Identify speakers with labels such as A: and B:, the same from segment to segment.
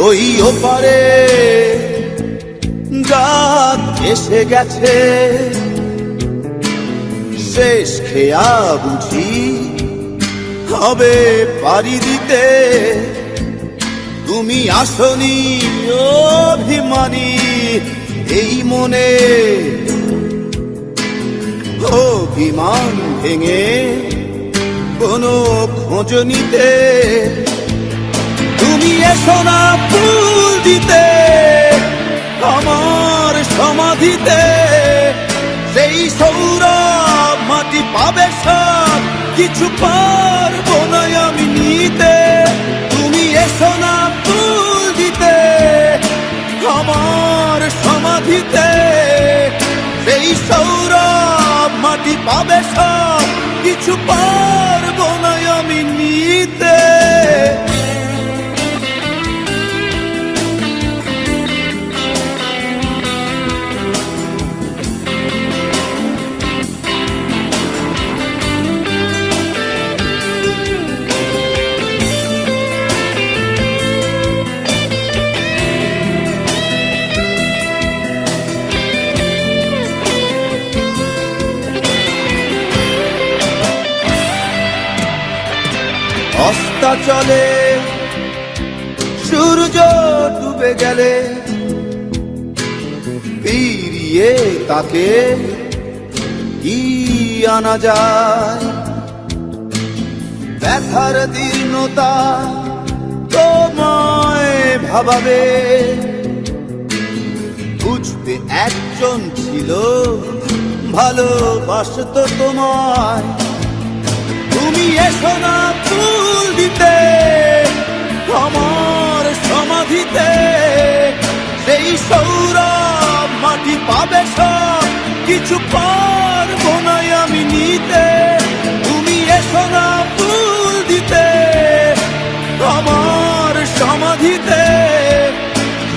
A: ওই ওপারে রাত এসে গেছে, শেষ খেয়া বুঝি হবে পারি দিতে। তুমি আসনি অভিমানী এই মনে, অভিমান ভেঙে কোনো খোঁজ নিতে। তুমি এসো না ফুল দিতে আমার সমাধিতে, সেই সৌরভ মাটি পাবে সব কিছু পারবো না আমি নিতে। তুমি এসো না ফুল দিতে আমার সমাধিতে, সেই সৌরভ মাটি পাবে সব কিছু পারবো না আমি নিতে। অস্তাচলে সূর্য ডুবে গেলে ফিরিয়ে তাকে কি আনা যায়। ব্যথার দীর্ণতা তোমায় ভাবাবে, বুঝবে একজন ছিল ভালোবাসতো তোমায়। তুমি এসো না ফুল দিতে আমার সমাধিতে, সেই সৌরভ মাটি পাবে সব কিছু পারবো না আমি নিতে। তুমি এসো না ফুল দিতে আমার সমাধিতে,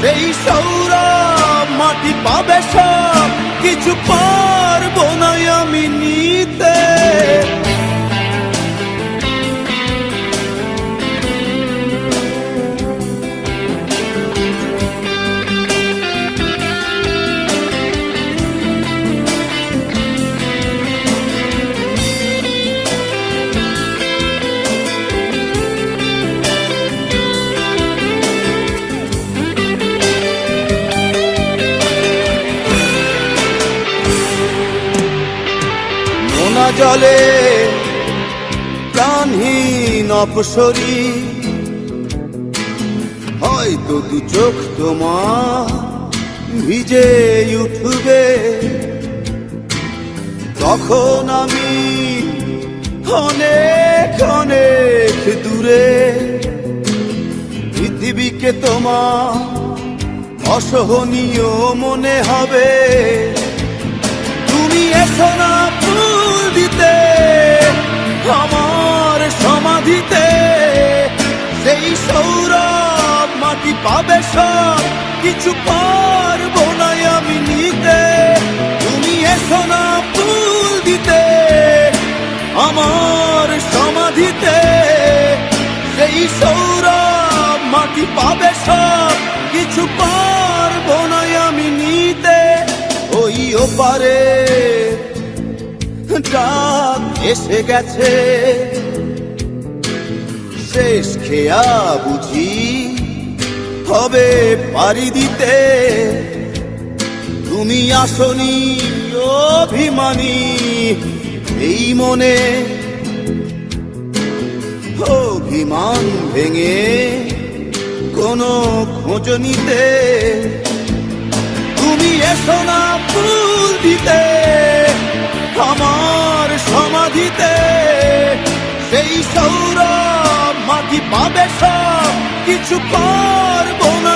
A: সেই সৌরভ মাটি পাবে সব কিছু পারবো না আমি নিতে। জলে প্রাণহীন অপসরী, হয়তো দু চোখ তোমার ভিজে উঠবে। তখন আমি অনেক অনেক দূরে, পৃথিবীকে তোমার অসহনীয় মনে হবে। তুমি এসো না ফুল দিতে আমার সমাধিতে, সেই সৌরভ মাটি পাবে সব কিছু পারবো না আমি নিতে। তুমি এসো না ফুল দিতে আমার সমাধিতে, সেই সৌরভ মাটি পাবে সব কিছু পারবো না আমি নিতে। ওই ওপারে রাত এসে গেছে, শেষ খেয়া বুঝি হবে পারি দিতে। তুমি আসনি অভিমানী এই মনে, অভিমান ভেঙে কোনো খোঁজ নিতে। তুমি এসো না ফুল দিতে আমার সমাধিতে, সেই সৌরভ মাটি পাবে সব কিছু পারবো না।